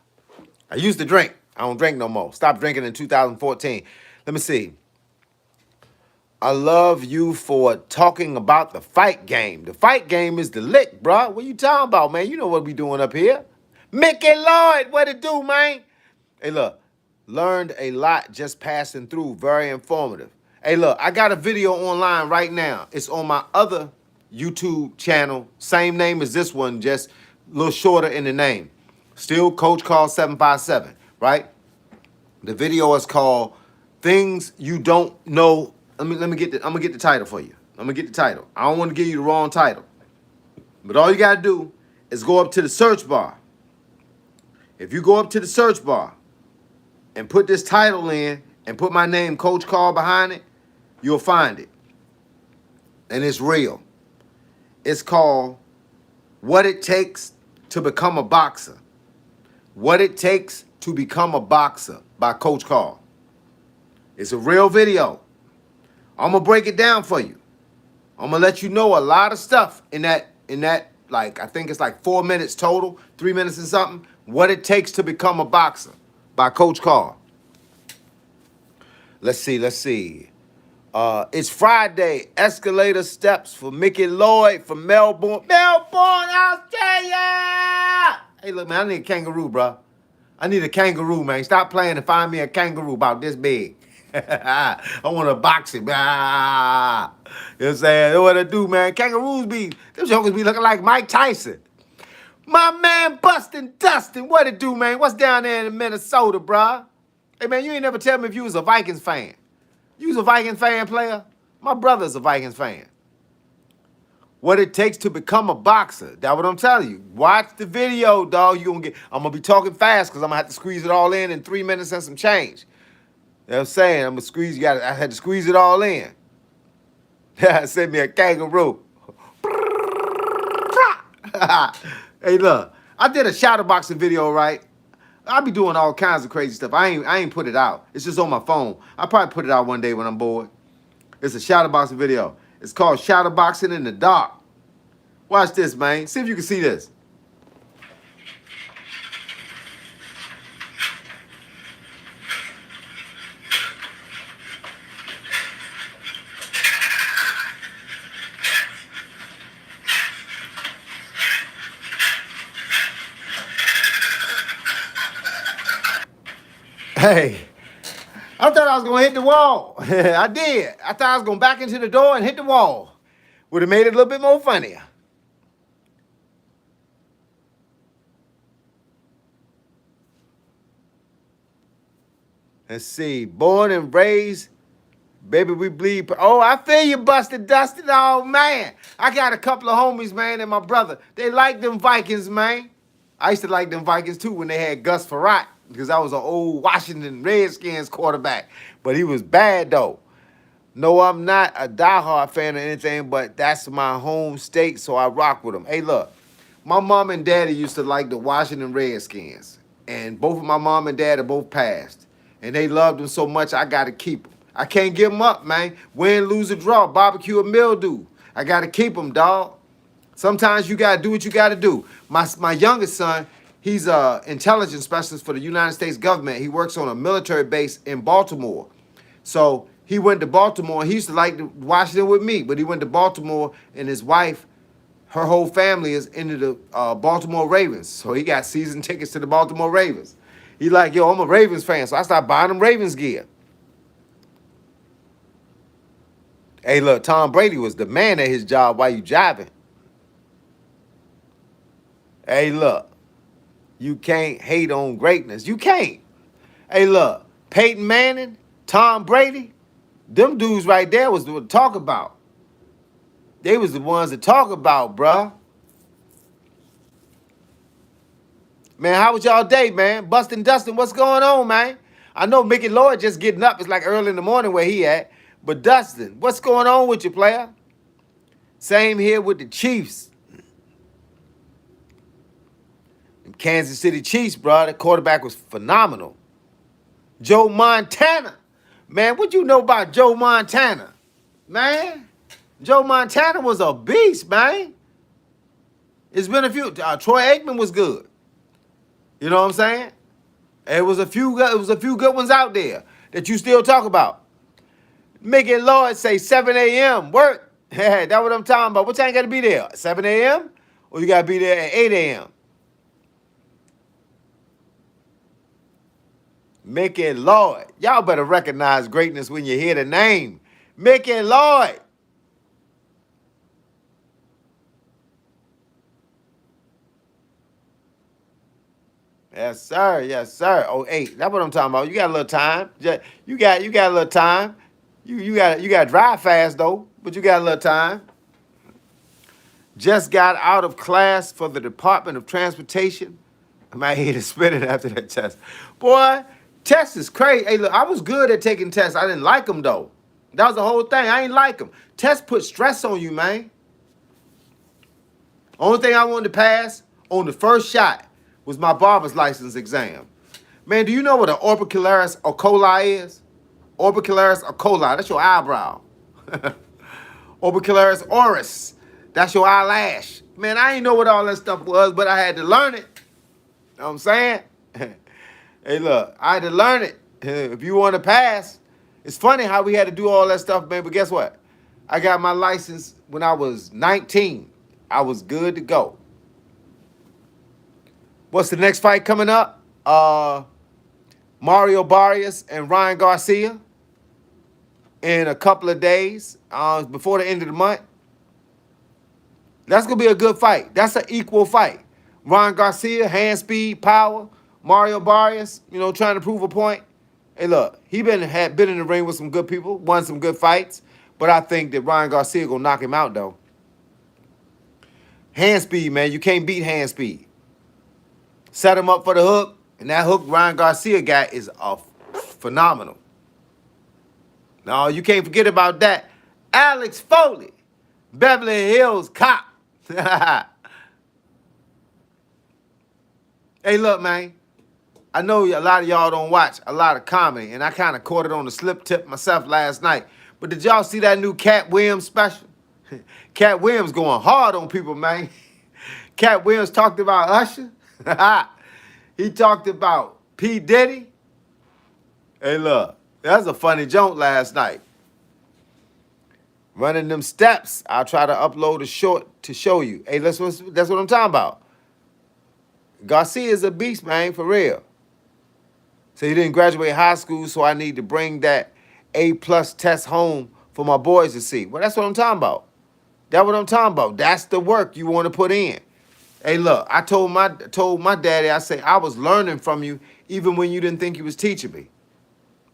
Speaker 1: I used to drink. I don't drink no more. Stopped drinking in 2014. Let me see. I love you for talking about the fight game. The fight game is the lick, bro. What you talking about, man? You know what we doing up here. Mickey Lloyd, what it do, man? Hey, look, learned a lot just passing through. Very informative. Hey, look, I got a video online right now. It's on my other YouTube channel. Same name as this one, just a little shorter in the name. Still Coach Carl 757, right? The video is called Things You Don't Know. I'm gonna get the title for you. I'm gonna get the title. I don't want to give you the wrong title. But all you gotta do is go up to the search bar. If you go up to the search bar and put this title in and put my name, Coach Carl, behind it, you'll find it. And it's real. It's called What It Takes to Become a Boxer. What It Takes to Become a Boxer by Coach Carl. It's a real video. I'm gonna break it down for you. I'm gonna let you know a lot of stuff in that, like, I think it's like 4 minutes total, 3 minutes and something. What It Takes to Become a Boxer by Coach Carl. Let's see. It's Friday. Escalator steps for Mickey Lloyd from Melbourne, Australia. Hey, look, man, I need a kangaroo, bro. I need a kangaroo, man. Stop playing and find me a kangaroo about this big. I want to box it. Ah. You know what I'm saying? That's what I do, man. Kangaroos them jokers be looking like Mike Tyson. My man Bustin' Dustin, what it do, man? What's down there in Minnesota, bruh? Hey, man, you ain't never tell me if you was a Vikings fan. You was a Vikings fan, player? My brother's a Vikings fan. What it takes to become a boxer. That's what I'm telling you. Watch the video, dog. I'm gonna be talking fast because I'm gonna have to squeeze it all in 3 minutes and some change. You know what I'm saying? I had to squeeze it all in. Send me a kangaroo. Hey, look, I did a shadow boxing video, right? I be doing all kinds of crazy stuff. I ain't put it out. It's just on my phone. I'll probably put it out one day when I'm bored. It's a shadow boxing video. It's called Shadow Boxing in the Dark. Watch this, man. See if you can see this. Hey, I thought I was going to hit the wall. I did. I thought I was going to back into the door and hit the wall. Would have made it a little bit more funnier. Let's see. Born and raised, baby, we bleed. Oh, I feel you, Busted Dusted. Oh, man. I got a couple of homies, man, and my brother. They like them Vikings, man. I used to like them Vikings, too, when they had Gus Frerotte, because I was an old Washington Redskins quarterback. But he was bad, though. No, I'm not a diehard fan or anything, but that's my home state, so I rock with them. Hey, look, my mom and daddy used to like the Washington Redskins, and both of my mom and dad are both passed, and they loved them so much, I got to keep them. I can't give them up, man. Win, lose, or draw, barbecue or mildew. I got to keep them, dog. Sometimes you got to do what you got to do. My youngest son, he's an intelligence specialist for the United States government. He works on a military base in Baltimore. So he went to Baltimore. He used to like Washington with me, but he went to Baltimore, and his wife, her whole family is into the Baltimore Ravens. So he got season tickets to the Baltimore Ravens. He like, yo, I'm a Ravens fan, so I started buying him Ravens gear. Hey, look, Tom Brady was the man at his job while you jiving. Hey, look, you can't hate on greatness. You can't. Hey, look, Peyton Manning, Tom Brady, them dudes right there was what to talk about. They was the ones to talk about, bruh. Man, how was y'all day, man? Bustin' Dustin, what's going on, man? I know Mickey Lloyd just getting up. It's like early in the morning where he at. But Dustin, what's going on with you, player? Same here with the Chiefs. Kansas City Chiefs, bro. The quarterback was phenomenal. Joe Montana. Man, what you know about Joe Montana? Man, Joe Montana was a beast, man. It's been a few. Troy Aikman was good. You know what I'm saying? It was a few good ones out there that you still talk about. Mickey Lloyd say 7 a.m. work. That's what I'm talking about. What time you got to be there? 7 a.m. or you got to be there at 8 a.m. Mickey Lloyd. Y'all better recognize greatness when you hear the name. Mickey Lloyd. Yes, sir. Yes, sir. Oh, 8. That's what I'm talking about. You got a little time. You got a little time. You got to drive fast though, but you got a little time. Just got out of class for the Department of Transportation. My head is spinning after that test. Boy, tests is crazy. Hey, look, I was good at taking tests. I didn't like them though. That was the whole thing. I ain't like them. Tests put stress on you, man. Only thing I wanted to pass on the first shot was my barber's license exam. Man, do you know what an orbicularis oculi is? Orbicularis oculi, that's your eyebrow. Orbicularis oris, that's your eyelash. Man, I ain't know what all that stuff was, but I had to learn it. You know what I'm saying? Hey, look, I had to learn it. If you want to pass, it's funny how we had to do all that stuff, man, but guess what? I got my license when I was 19. I was good to go. What's the next fight coming up? Mario Barrios and Ryan Garcia in a couple of days before the end of the month. That's going to be a good fight. That's an equal fight. Ryan Garcia, hand speed, power. Mario Barrios, trying to prove a point. Hey, look, he been in the ring with some good people, won some good fights, but I think that Ryan Garcia going to knock him out, though. Hand speed, man. You can't beat hand speed. Set him up for the hook, and that hook Ryan Garcia got is phenomenal. No, you can't forget about that. Alex Foley, Beverly Hills Cop. Hey, look, man. I know a lot of y'all don't watch a lot of comedy, and I kind of caught it on the slip tip myself last night. But did y'all see that new Cat Williams special? Cat Williams going hard on people, man. Cat Williams talked about Usher. He talked about P. Diddy. Hey, look, that's a funny joke last night. Running them steps. I'll try to upload a short to show you. Hey, that's what I'm talking about. Garcia is a beast, man, for real. So he didn't graduate high school, so I need to bring that A+ test home for my boys to see. Well, that's what I'm talking about. That's what I'm talking about. That's the work you want to put in. Hey, look, I told my daddy, I say, I was learning from you even when you didn't think you was teaching me.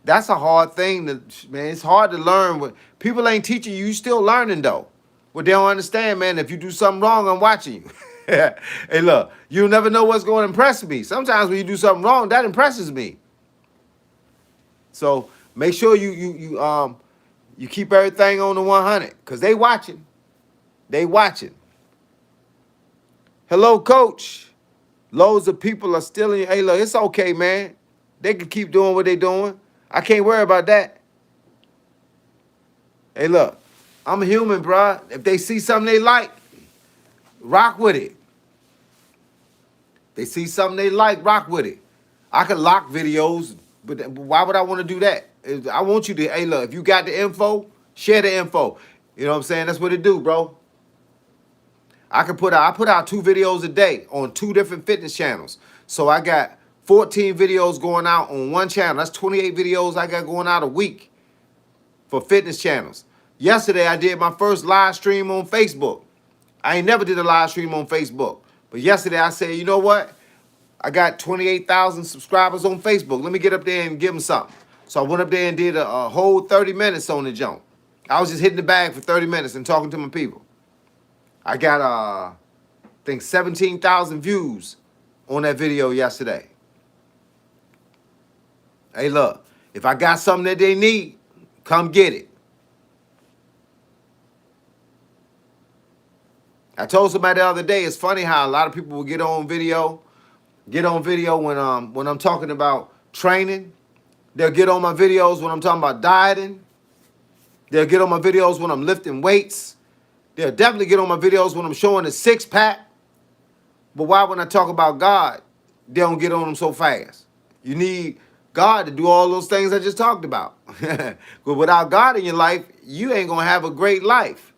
Speaker 1: That's a hard thing, man. It's hard to learn. When people ain't teaching you, you still learning, though. What they don't understand, man, if you do something wrong, I'm watching you. Hey, look, you'll never know what's going to impress me. Sometimes when you do something wrong, that impresses me. So make sure you keep everything on the 100, because they watching. They watching. Hello, coach. Loads of people are still in. Hey, look, it's okay, man. They can keep doing what they doing. I can't worry about that. Hey, look, I'm a human, bro. If they see something they like, rock with it. They see something they like, rock with it. I can lock videos, but why would I want to do that? I want you to, hey, look, if you got the info, share the info. You know what I'm saying? That's what it do, bro. I put out 2 videos a day on 2 different fitness channels. So I got 14 videos going out on one channel. That's 28 videos I got going out a week for fitness channels. Yesterday, I did my first live stream on Facebook. I ain't never did a live stream on Facebook. But yesterday, I said, you know what? I got 28,000 subscribers on Facebook. Let me get up there and give them something. So I went up there and did a whole 30 minutes on the jump. I was just hitting the bag for 30 minutes and talking to my people. I got, I think, 17,000 views on that video yesterday. Hey, look, if I got something that they need, come get it. I told somebody the other day, it's funny how a lot of people will get on video when I'm talking about training. They'll get on my videos when I'm talking about dieting. They'll get on my videos when I'm lifting weights. They'll definitely get on my videos when I'm showing a six pack. But why when I talk about God, they don't get on them so fast? You need God to do all those things I just talked about. But without God in your life, you ain't gonna have a great life.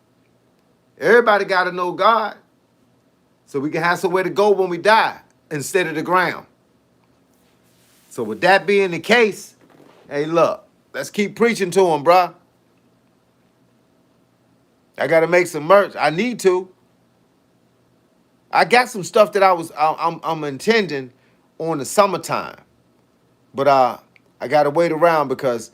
Speaker 1: Everybody gotta know God so we can have somewhere to go when we die instead of the ground. So with that being the case, hey, look, let's keep preaching to them, bruh. I gotta make some merch. I need to. I got some stuff that I'm intending on the summertime, but I gotta wait around because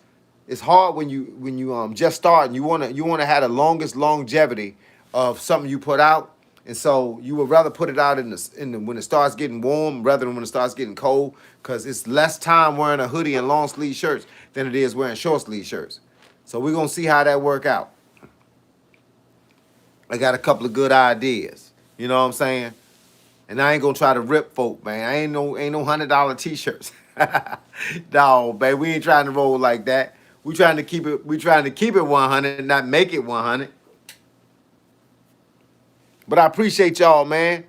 Speaker 1: it's hard when you just start and you wanna have the longest longevity of something you put out, and so you would rather put it out in the when it starts getting warm rather than when it starts getting cold, because it's less time wearing a hoodie and long sleeve shirts than it is wearing short sleeve shirts. So we're gonna see how that work out. I got a couple of good ideas. You know what I'm saying? And I ain't gonna try to rip folk, man. I ain't no $100 t-shirts. No, babe, we ain't trying to roll like that. We trying to keep it 100, not make it 100. But I appreciate y'all, man.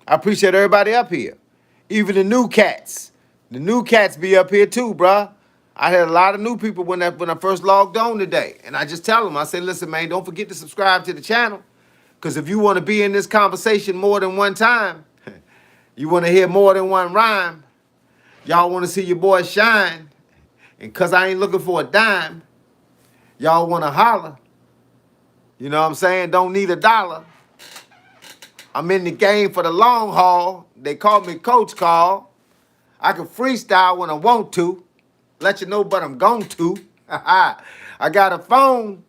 Speaker 1: I appreciate everybody up here. Even the new cats. The new cats be up here too, bruh. I had a lot of new people when I first logged on today. And I just tell them, I say, listen, man, don't forget to subscribe to the channel. Because if you want to be in this conversation more than one time, you want to hear more than one rhyme, y'all want to see your boy shine, and because I ain't looking for a dime, y'all want to holler. You know what I'm saying? Don't need a dollar. I'm in the game for the long haul. They call me Coach Carl. I can freestyle when I want to. Let you know, but I'm going to. I got a phone,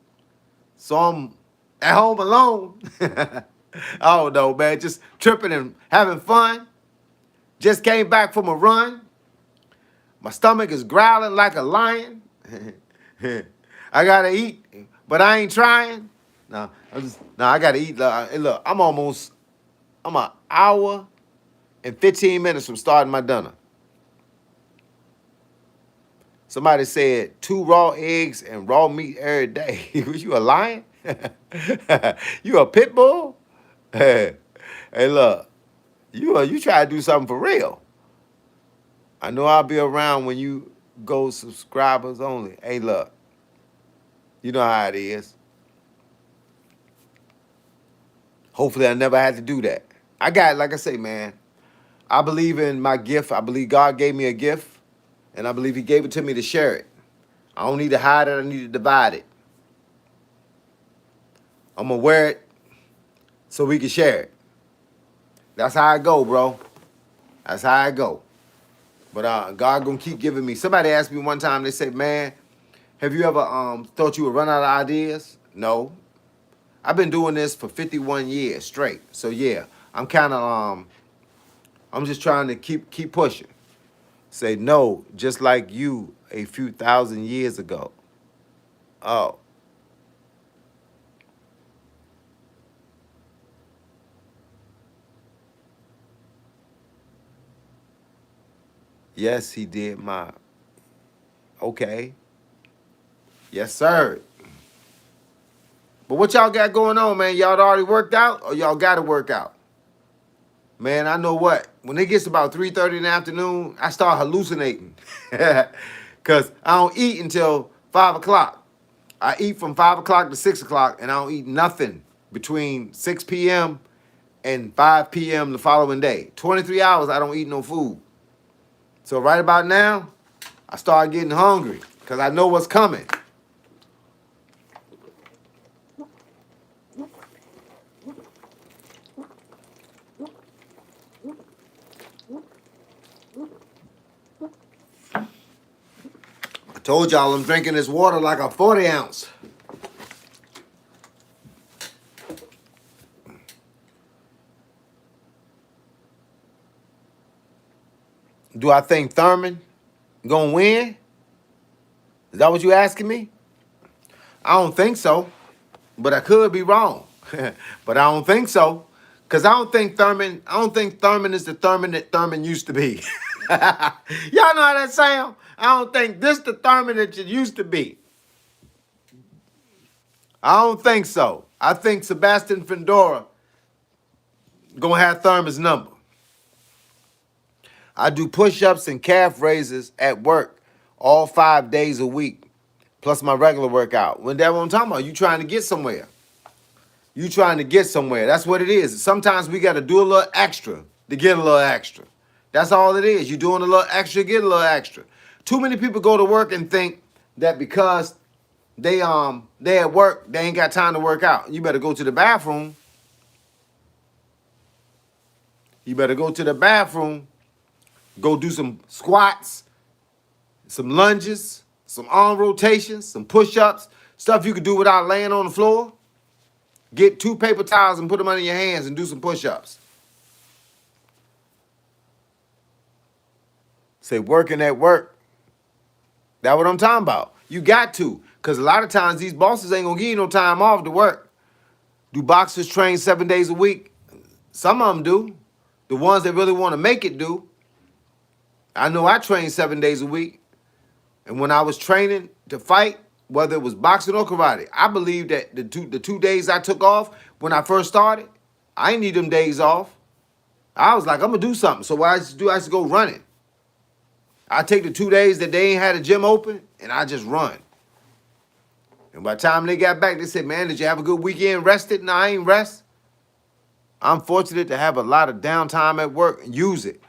Speaker 1: so I'm at home alone. I don't know, man. Just tripping and having fun. Just came back from a run. My stomach is growling like a lion. I gotta eat, but I ain't trying. No, I gotta eat. Look, I'm an hour and 15 minutes from starting my dinner. Somebody said 2 raw eggs and raw meat every day. You a lion? You a pit bull? Hey, look, you try to do something for real. I know I'll be around when you go subscribers only. Hey, look, you know how it is. Hopefully, I never had to do that. Like I say, man, I believe in my gift. I believe God gave me a gift, and I believe He gave it to me to share it. I don't need to hide it. I need to divide it. I'm going to wear it so we can share it. That's how I go, bro. That's how I go. But God going to keep giving me. Somebody asked me one time, they said, man, have you ever thought you would run out of ideas? No. I've been doing this for 51 years straight. So yeah, I'm kind of I'm just trying to keep pushing. Say no, just like you a few thousand years ago. Oh. Yes, he did my. Okay. Yes, sir. But what y'all got going on, man? Y'all already worked out or y'all got to work out? Man, I know what. When it gets about 3:30 in the afternoon, I start hallucinating. Because I don't eat until 5 o'clock. I eat from 5 o'clock to 6 o'clock, and I don't eat nothing between 6 p.m. and 5 p.m. the following day. 23 hours, I don't eat no food. So right about now, I start getting hungry because I know what's coming. I told y'all I'm drinking this water like a 40 ounce. Do I think Thurman gonna win? Is that what you asking me? I don't think so, but I could be wrong. But I don't think so. Cause I don't think Thurman is the Thurman that Thurman used to be. Y'all know how that sound? I don't think this the Thurman that it used to be. I don't think so. I think Sebastian Fedora gonna have Thurman's number. I do push-ups and calf raises at work all 5 days a week, plus my regular workout. When that's what I'm talking about, you trying to get somewhere. You trying to get somewhere. That's what it is. Sometimes we got to do a little extra to get a little extra. That's all it is. You doing a little extra, get a little extra. Too many people go to work and think that because they at work, they ain't got time to work out. You better go to the bathroom. You better go to the bathroom. Go do some squats, some lunges, some arm rotations, some push-ups, stuff you could do without laying on the floor. Get 2 paper towels and put them under your hands and do some push-ups. Say working at work. That's what I'm talking about. You got to. Because a lot of times these bosses ain't going to give you no time off to work. Do boxers train 7 days a week? Some of them do. The ones that really want to make it do. I know I train 7 days a week. And when I was training to fight, whether it was boxing or karate, I believe that the two days I took off when I first started, I didn't need them days off. I was like, I'm going to do something. So what I used to do, I used to go running. I take the 2 days that they ain't had a gym open, and I just run. And by the time they got back, they said, man, did you have a good weekend? Rested? No, I ain't rest. I'm fortunate to have a lot of downtime at work and use it.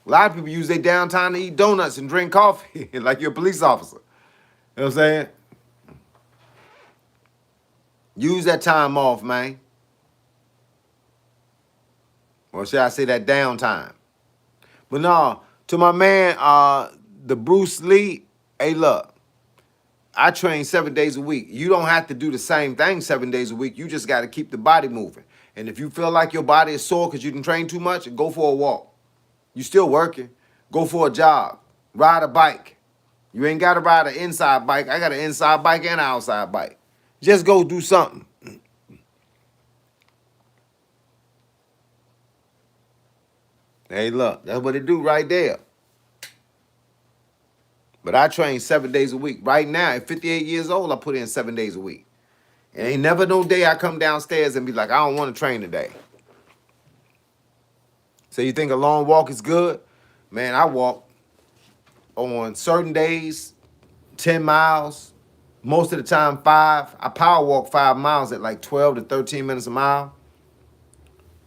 Speaker 1: A lot of people use their downtime to eat donuts and drink coffee, like you're a police officer. You know what I'm saying? Use that time off, man. Or should I say that downtime? But no, to my man, the Bruce Lee, hey, look, I train 7 days a week. You don't have to do the same thing 7 days a week. You just got to keep the body moving. And if you feel like your body is sore because you didn't train too much, go for a walk. You still working. Go for a jog. Ride a bike. You ain't got to ride an inside bike. I got an inside bike and an outside bike. Just go do something. Hey, look, that's what it do right there. But I train 7 days a week. Right now, at 58 years old, I put in 7 days a week. And ain't never no day I come downstairs and be like, I don't want to train today. So you think a long walk is good? Man, I walk on certain days 10 miles, most of the time 5. I power walk 5 miles at like 12 to 13 minutes a mile.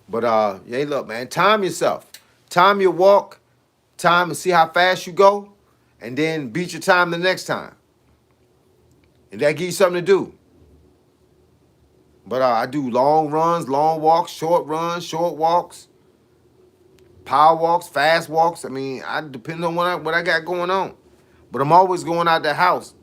Speaker 1: But hey, look, man, time yourself. Time your walk, time and see how fast you go, and then beat your time the next time. And that gives you something to do. But I do long runs, long walks, short runs, short walks, power walks, fast walks. I mean, I depend on what I got going on. But I'm always going out the house.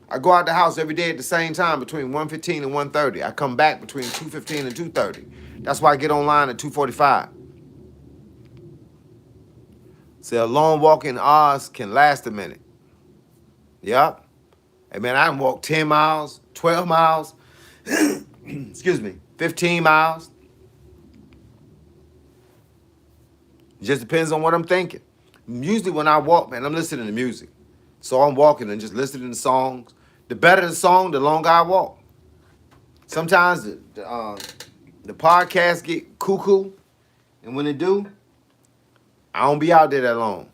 Speaker 1: I go out the house every day at the same time between 1:15 and 1:30. I come back between 2:15 and 2:30. That's why I get online at 2:45. So a long walk in Oz can last a minute. Yep. Hey, man, I can walk 10 miles, 12 miles, excuse me, 15 miles. It just depends on what I'm thinking. Usually when I walk, man, I'm listening to music. So I'm walking and just listening to songs. The better the song, the longer I walk. Sometimes the podcasts get cuckoo, and when they do, I don't be out there that long.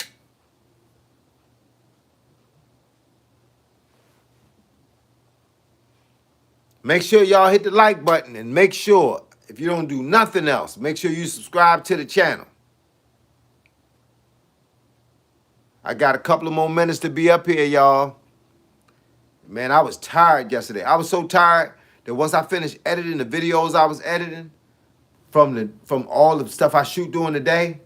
Speaker 1: Make sure y'all hit the like button, and make sure, if you don't do nothing else, make sure you subscribe to the channel. I got a couple of more minutes to be up here, y'all. Man, I was tired yesterday. I was so tired that once I finished editing the videos I was editing from all the stuff I shoot during the day,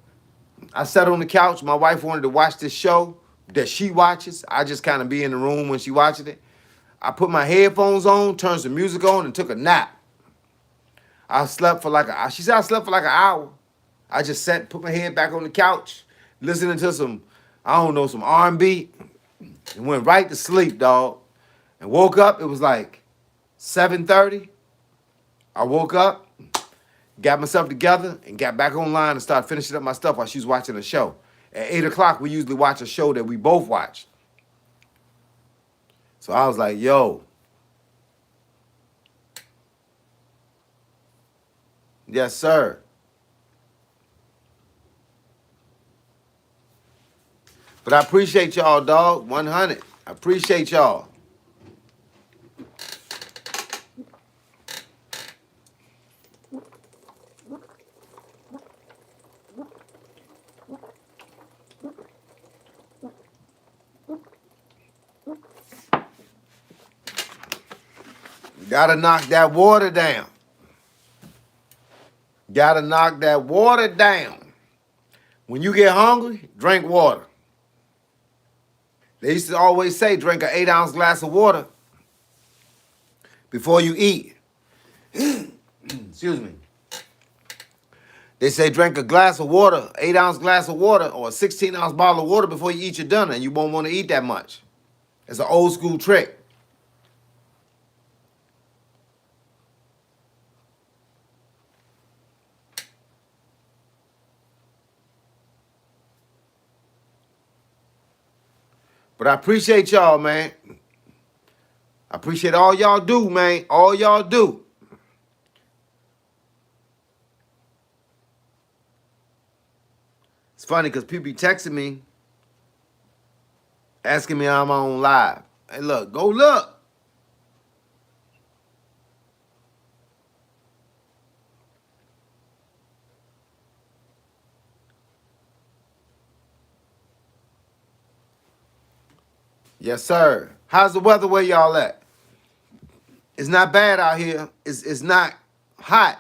Speaker 1: I sat on the couch. My wife wanted to watch this show that she watches. I just kind of be in the room when she watching it. I put my headphones on, turned some music on, and took a nap. She said I slept for like an hour. I just sat, put my head back on the couch, listening to some, I don't know, some R&B, and went right to sleep, dog. And woke up, it was like 7:30. I woke up, got myself together, and got back online and started finishing up my stuff while she was watching a show. At 8 o'clock, we usually watch a show that we both watch. So I was like, yo, yes, sir. But I appreciate y'all, dog. 100. I appreciate y'all. Gotta knock that water down. Gotta knock that water down. When you get hungry, drink water. They used to always say drink an 8-ounce glass of water before you eat. Excuse me. They say drink a glass of water, 8-ounce glass of water, or a 16-ounce bottle of water before you eat your dinner, and you won't want to eat that much. It's an old school trick. But I appreciate y'all, man. I appreciate all y'all do, man. All y'all do. It's funny because people be texting me, asking me how I'm on live. Hey, look, go look. Yes, sir. How's the weather where y'all at? It's not bad out here. It's not hot,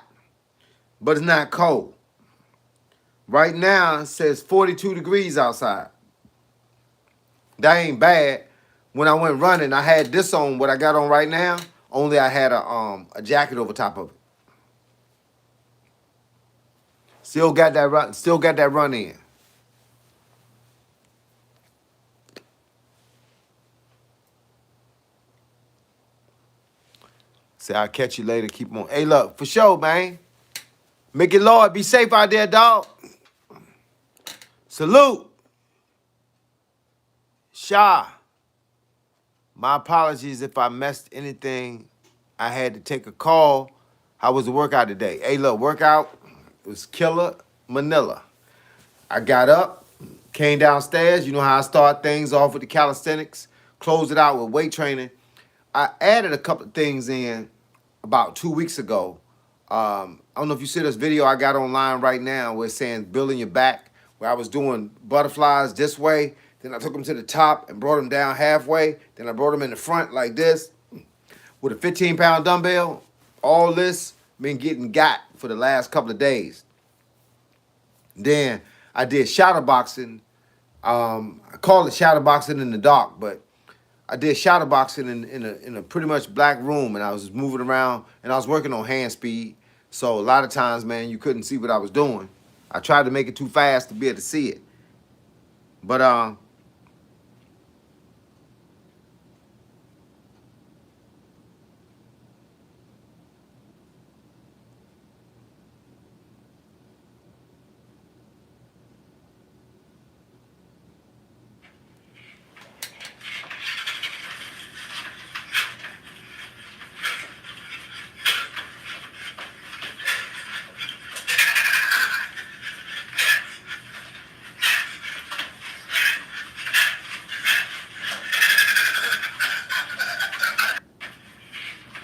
Speaker 1: but it's not cold. Right now, it says 42 degrees outside. That ain't bad. When I went running, I had this on, what I got on right now, only I had a jacket over top of it. Still got that run in. Say I'll catch you later. Keep on. Hey, look, for sure, man. Mickey Lord, be safe out there, dog. Salute. Shah. My apologies if I messed anything. I had to take a call. How was the workout today? Hey, look, workout was killer Manila. I got up, came downstairs. You know how I start things off with the calisthenics, close it out with weight training. I added a couple of things in about 2 weeks ago. I don't know if you see this video I got online right now where it's saying building your back, where I was doing butterflies this way. Then I took them to the top and brought them down halfway. Then I brought them in the front like this with a 15-pound dumbbell. All this been getting got for the last couple of days. Then I did shadow boxing. I call it shadow boxing in the dark, but I did shadow boxing in a pretty much black room, and I was moving around, and I was working on hand speed. So a lot of times, man, you couldn't see what I was doing. I tried to make it too fast to be able to see it. But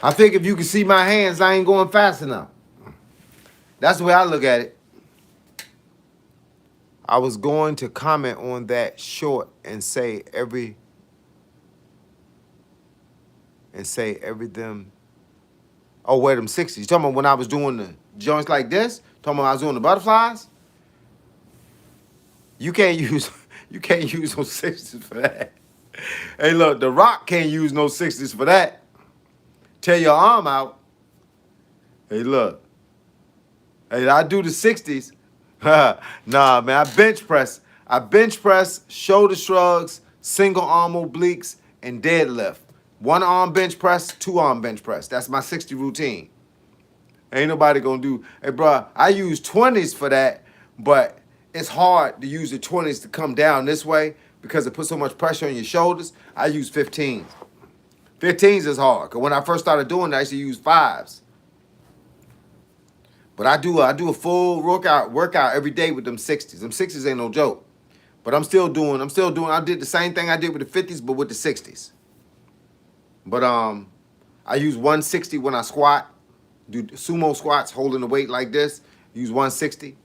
Speaker 1: I think if you can see my hands, I ain't going fast enough. That's the way I look at it. I was going to comment on that short and say everything. Oh, wait, them 60s. You talking about when I was doing the joints like this? Talking about when I was doing the butterflies? You can't use no 60s for that. Hey, look, The Rock can't use no 60s for that. Tear your arm out. Hey, look. Hey, I do the 60s. Nah, man, I bench press. I bench press, shoulder shrugs, single arm obliques, and deadlift. One arm bench press, two arm bench press. That's my 60 routine. Ain't nobody gonna do. Hey, bro, I use 20s for that, but it's hard to use the 20s to come down this way because it puts so much pressure on your shoulders. I use 15s. 15s is hard because when I first started doing it, I used to use 5s. But I do a full workout every day with them 60s. Them 60s ain't no joke. But I'm still doing. I did the same thing I did with the 50s, but with the 60s. But I use 160 when I squat. Do sumo squats holding the weight like this. Use 160.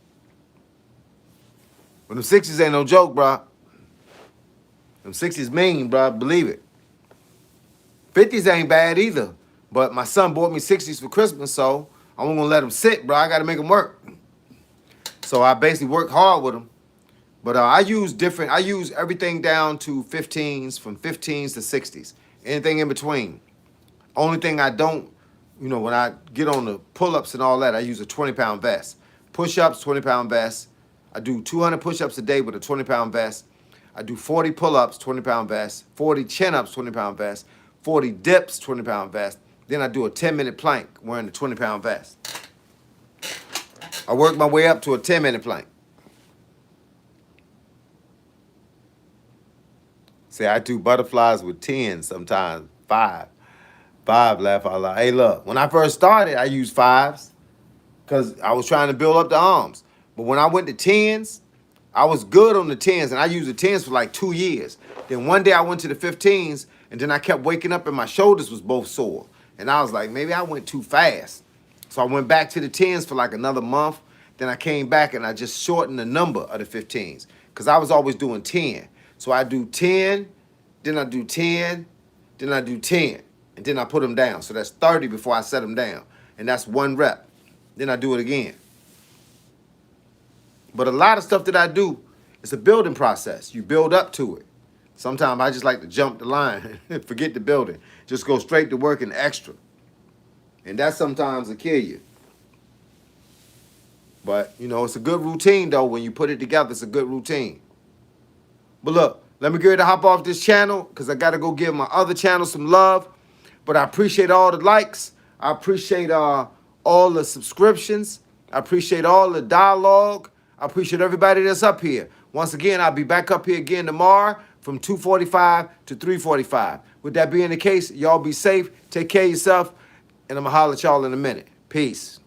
Speaker 1: But them 60s ain't no joke, bro. Them 60s mean, bro. Believe it. 50s ain't bad either. But my son bought me 60s for Christmas, so I wasn't gonna let them sit, bro. I gotta make them work. So I basically work hard with them. But I use everything down to 15s, from 15s to 60s. Anything in between. Only thing I don't, when I get on the pull-ups and all that, I use a 20-pound vest. Push-ups, 20-pound vest. I do 200 push-ups a day with a 20-pound vest. I do 40 pull-ups, 20-pound vest. 40 chin-ups, 20-pound vest. 40 dips, 20-pound vest. Then I do a 10-minute plank wearing the 20-pound vest. I work my way up to a 10-minute plank. See, I do butterflies with 10 sometimes, 5. 5, laugh out loud. Hey, look, when I first started, I used 5s because I was trying to build up the arms. But when I went to 10s, I was good on the 10s, and I used the 10s for like 2 years. Then one day I went to the 15s, and then I kept waking up and my shoulders was both sore. And I was like, maybe I went too fast. So I went back to the 10s for like another month. Then I came back and I just shortened the number of the 15s because I was always doing 10. So I do 10, then I do 10, then I do 10, and then I put them down. So that's 30 before I set them down. And that's 1 rep. Then I do it again. But a lot of stuff that I do, it's a building process. You build up to it. Sometimes I just like to jump the line, forget the building, just go straight to working extra. And that sometimes will kill you. But, it's a good routine, though. When you put it together, it's a good routine. But look, let me get ready to hop off this channel because I got to go give my other channel some love. But I appreciate all the likes. I appreciate all the subscriptions. I appreciate all the dialogue. I appreciate everybody that's up here. Once again, I'll be back up here again tomorrow from 2:45 to 3:45. With that being the case, y'all be safe. Take care of yourself. And I'm going to holler at y'all in a minute. Peace.